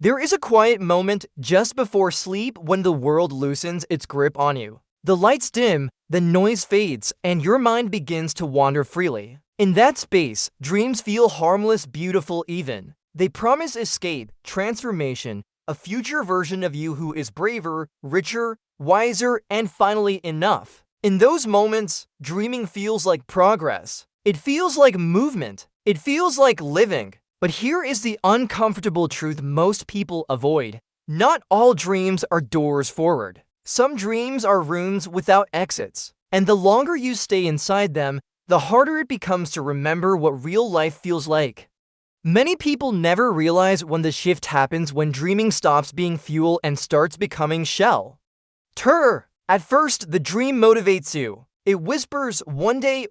There is a quiet moment just before sleep when the world loosens its grip on you. The lights dim, the noise fades, and your mind begins to wander freely. In that space, dreams feel harmless, beautiful even. They promise escape, transformation, a future version of you who is braver, richer, wiser, and finally enough. In those moments, dreaming feels like progress. It feels like movement. It feels like living. But here is the uncomfortable truth most people avoid. Not all dreams are doors forward. Some dreams are rooms without exits. And the longer you stay inside them, the harder it becomes to remember what real life feels like. Many people never realize when the shift happens when dreaming stops being fuel and starts becoming shell. At first, the dream motivates you. It whispers, one day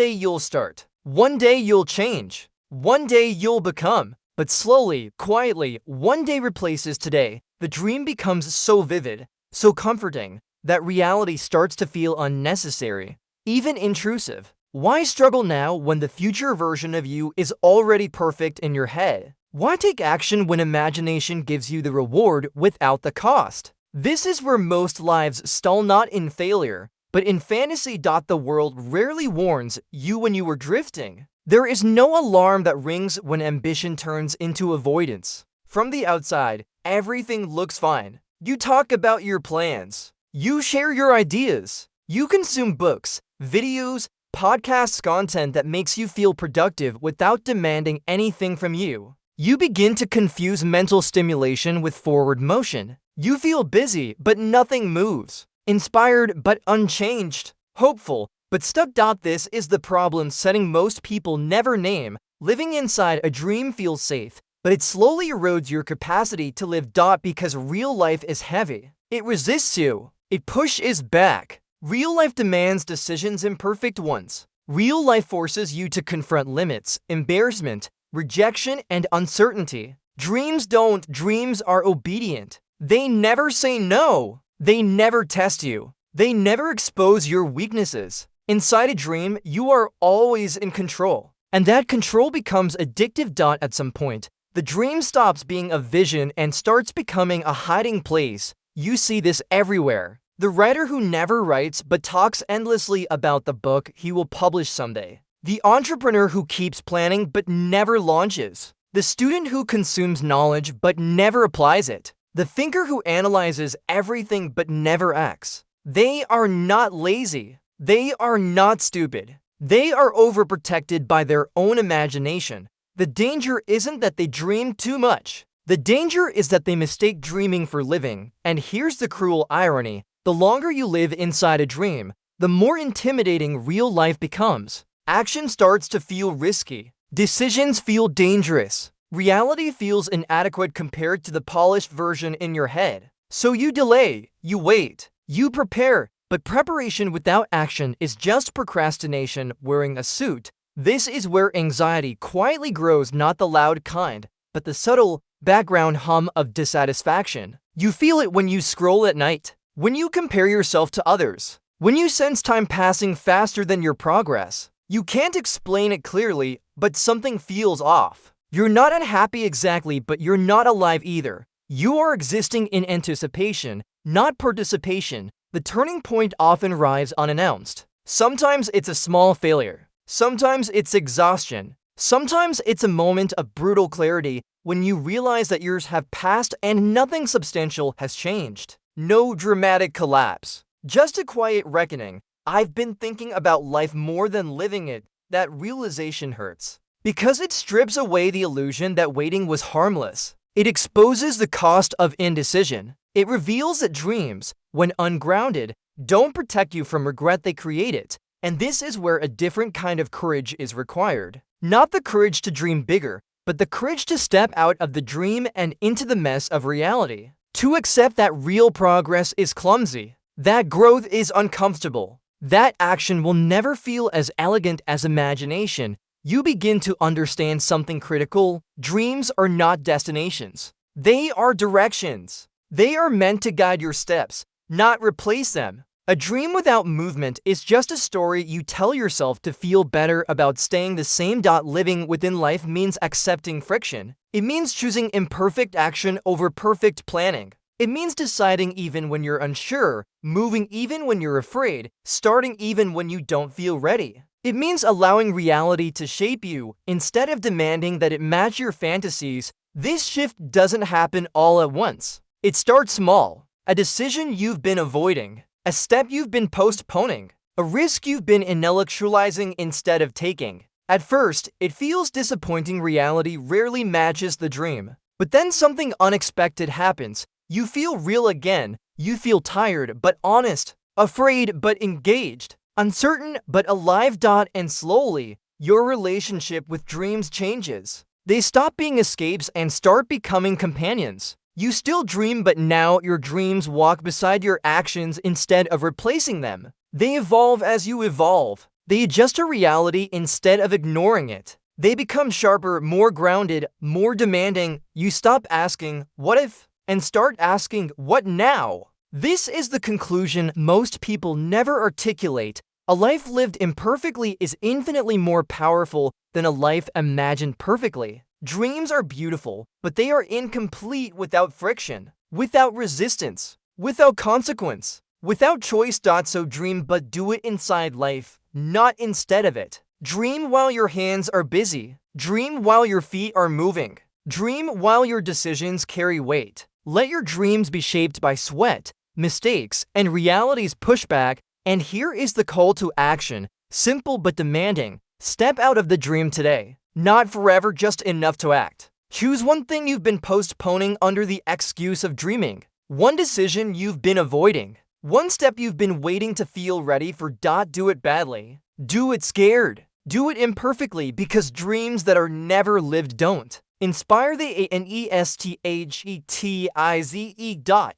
you'll start. One day you'll change. One day you'll become. But slowly, quietly, one day replaces today. The dream becomes so vivid, so comforting, that reality starts to feel unnecessary, even intrusive. Why struggle now when the future version of you is already perfect in your head? Why take action when imagination gives you the reward without the cost? This is where most lives stall, not in failure, but in fantasy. The world rarely warns you when you are drifting. There is no alarm that rings when ambition turns into avoidance. From the outside, everything looks fine. You talk about your plans. You share your ideas. You consume books, videos, podcasts, content that makes you feel productive without demanding anything from you. You begin to confuse mental stimulation with forward motion. You feel busy, but nothing moves. Inspired, but unchanged. Hopeful, but stuck. This is the problem setting most people never name. Living inside a dream feels safe, but it slowly erodes your capacity to live. Because real life is heavy. It resists you. It pushes back. Real life demands decisions, imperfect ones. Real life forces you to confront limits, embarrassment, rejection, and uncertainty. Dreams don't. Dreams are obedient. They never say no. They never test you. They never expose your weaknesses. Inside a dream, you are always in control. And that control becomes addictive. At some point, the dream stops being a vision and starts becoming a hiding place. You see this everywhere. The writer who never writes but talks endlessly about the book he will publish someday. The entrepreneur who keeps planning but never launches. The student who consumes knowledge but never applies it. The thinker who analyzes everything but never acts. They are not lazy. They are not stupid. They are overprotected by their own imagination. The danger isn't that they dream too much. The danger is that they mistake dreaming for living. And here's the cruel irony. The longer you live inside a dream, the more intimidating real life becomes. Action starts to feel risky. Decisions feel dangerous. Reality feels inadequate compared to the polished version in your head. So you delay, you wait, you prepare, but preparation without action is just procrastination wearing a suit. This is where anxiety quietly grows, not the loud kind, but the subtle, background hum of dissatisfaction. You feel it when you scroll at night, when you compare yourself to others, when you sense time passing faster than your progress. You can't explain it clearly, but something feels off. You're not unhappy exactly, but you're not alive either. You are existing in anticipation, not participation. The turning point often arrives unannounced. Sometimes it's a small failure. Sometimes it's exhaustion. Sometimes it's a moment of brutal clarity when you realize that years have passed and nothing substantial has changed. No dramatic collapse. Just a quiet reckoning. I've been thinking about life more than living it. That realization hurts. Because it strips away the illusion that waiting was harmless. It exposes the cost of indecision. It reveals that dreams, when ungrounded, don't protect you from regret, they create it. And this is where a different kind of courage is required. Not the courage to dream bigger, but the courage to step out of the dream and into the mess of reality. To accept that real progress is clumsy, that growth is uncomfortable, that action will never feel as elegant as imagination. You begin to understand something critical. Dreams are not destinations. They are directions. They are meant to guide your steps, not replace them. A dream without movement is just a story you tell yourself to feel better about staying the same. Living within life means accepting friction. It means choosing imperfect action over perfect planning. It means deciding even when you're unsure, moving even when you're afraid, starting even when you don't feel ready. It means allowing reality to shape you instead of demanding that it match your fantasies. This shift doesn't happen all at once. It starts small. A decision you've been avoiding, a step you've been postponing, a risk you've been intellectualizing instead of taking. At first, it feels disappointing. Reality rarely matches the dream. But then something unexpected happens. You feel real again. You feel tired but honest, afraid but engaged, uncertain but alive. And slowly, your relationship with dreams changes. They stop being escapes and start becoming companions. You still dream, but now your dreams walk beside your actions instead of replacing them. They evolve as you evolve. They adjust to reality instead of ignoring it. They become sharper, more grounded, more demanding. You stop asking, "What if?" and start asking, "What now?" This is the conclusion most people never articulate. A life lived imperfectly is infinitely more powerful than a life imagined perfectly. Dreams are beautiful, but they are incomplete without friction, without resistance, without consequence, without choice. So dream, but do it inside life, not instead of it. Dream while your hands are busy. Dream while your feet are moving. Dream while your decisions carry weight. Let your dreams be shaped by sweat, mistakes, and reality's pushback. And here is the call to action, simple but demanding. Step out of the dream today. Not forever, just enough to act. Choose one thing you've been postponing under the excuse of dreaming. One decision you've been avoiding. One step you've been waiting to feel ready for. Do it badly. Do it scared. Do it imperfectly, because dreams that are never lived don't inspire the anesthetze.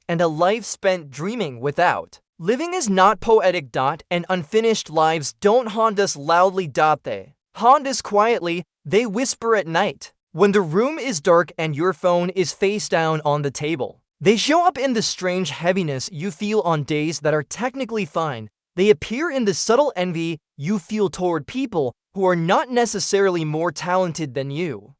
And a life spent dreaming without living is not poetic. And unfinished lives don't haunt us loudly. They haunt us quietly. They whisper at night, when the room is dark and your phone is face down on the table. They show up in the strange heaviness you feel on days that are technically fine. They appear in the subtle envy you feel toward people who are not necessarily more talented than you,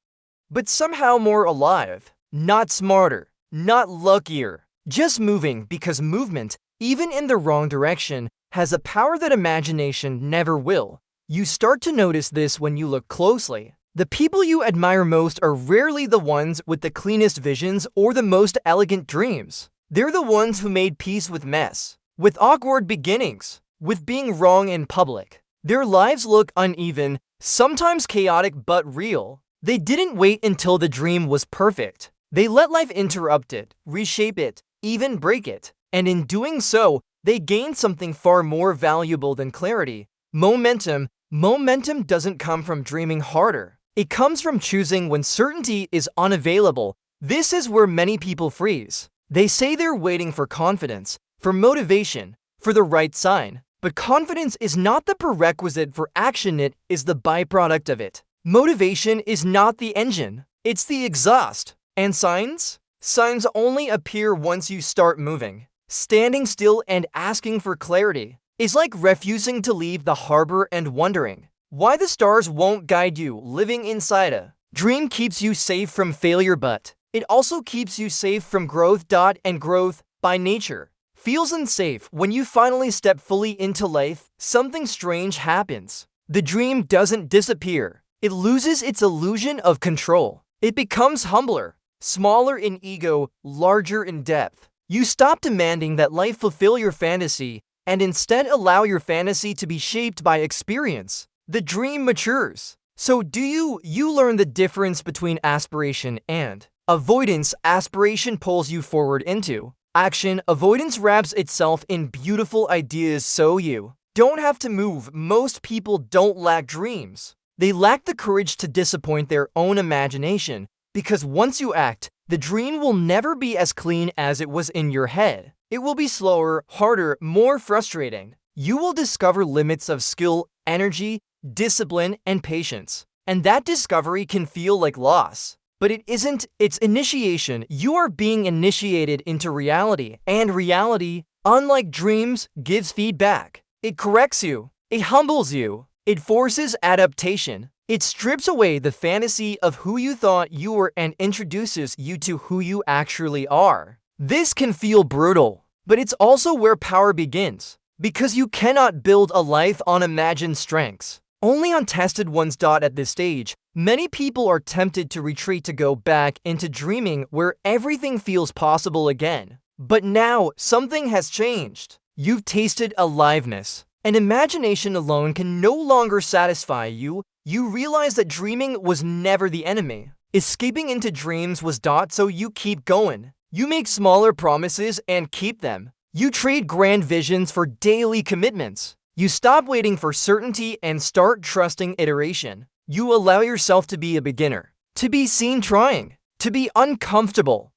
but somehow more alive, not smarter, not luckier, just moving, because movement, even in the wrong direction, has a power that imagination never will. You start to notice this when you look closely. The people you admire most are rarely the ones with the cleanest visions or the most elegant dreams. They're the ones who made peace with mess, with awkward beginnings, with being wrong in public. Their lives look uneven, sometimes chaotic but real. They didn't wait until the dream was perfect. They let life interrupt it, reshape it, even break it. And in doing so, they gained something far more valuable than clarity: momentum. Momentum doesn't come from dreaming harder. It comes from choosing when certainty is unavailable. This is where many people freeze. They say they're waiting for confidence, for motivation, for the right sign. But confidence is not the prerequisite for action, it is the byproduct of it. Motivation is not the engine, it's the exhaust. And signs? Signs only appear once you start moving. Standing still and asking for clarity is like refusing to leave the harbor and wondering why the stars won't guide you. Living inside a dream keeps you safe from failure, but it also keeps you safe from growth. And growth, by nature, feels unsafe. When you finally step fully into life, something strange happens. The dream doesn't disappear. It loses its illusion of control. It becomes humbler, smaller in ego, larger in depth. You stop demanding that life fulfill your fantasy and instead allow your fantasy to be shaped by experience. The dream matures. So do you learn the difference between aspiration and avoidance. Aspiration pulls you forward into action. Avoidance wraps itself in beautiful ideas so you don't have to move. Most people don't lack dreams. They lack the courage to disappoint their own imagination, because once you act, the dream will never be as clean as it was in your head. It will be slower, harder, more frustrating. You will discover limits of skill, energy, discipline, and patience. And that discovery can feel like loss. But it isn't, it's initiation. You are being initiated into reality, and reality, Unlike dreams, gives feedback. It corrects you. It humbles you. It forces adaptation. It strips away the fantasy of who you thought you were and introduces you to who you actually are. This can feel brutal, but it's also where power begins, because you cannot build a life on imagined strengths, only on tested ones. At this stage, many people are tempted to retreat, to go back into dreaming where everything feels possible again. But now, something has changed. You've tasted aliveness, and imagination alone can no longer satisfy you. You realize that dreaming was never the enemy. Escaping into dreams was. So you keep going. You make smaller promises and keep them. You trade grand visions for daily commitments. You stop waiting for certainty and start trusting iteration. You allow yourself to be a beginner, to be seen trying, to be uncomfortable.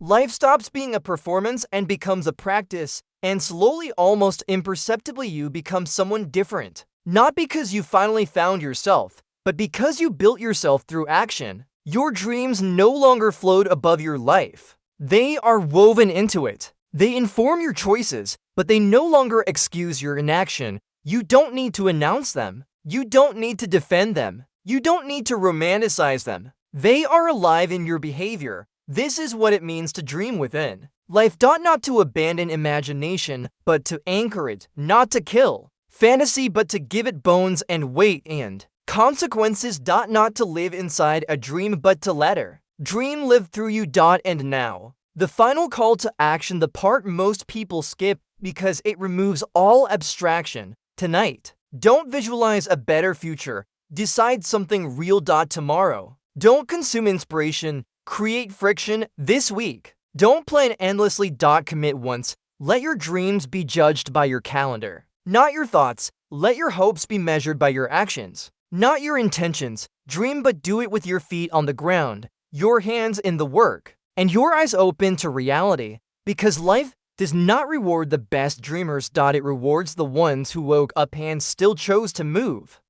Life stops being a performance and becomes a practice, and slowly, almost imperceptibly, you become someone different. Not because you finally found yourself, but because you built yourself through action. Your dreams no longer float above your life. They are woven into it. They inform your choices, but they no longer excuse your inaction. You don't need to announce them. You don't need to defend them. You don't need to romanticize them. They are alive in your behavior. This is what it means to dream within life. Not to abandon imagination, but to anchor it, not to kill fantasy, but to give it bones and weight and consequences. Not to live inside a dream, but to let her dream live through you. And now, the final call to action, the part most people skip because it removes all abstraction. Tonight, don't visualize a better future. Decide something real. Tomorrow, don't consume inspiration. Create friction this week. Don't plan endlessly. Commit once. Let your dreams be judged by your calendar, not your thoughts. Let your hopes be measured by your actions, not your intentions. Dream, but do it with your feet on the ground, your hands in the work, and your eyes open to reality. Because life does not reward the best dreamers. It rewards the ones who woke up and still chose to move.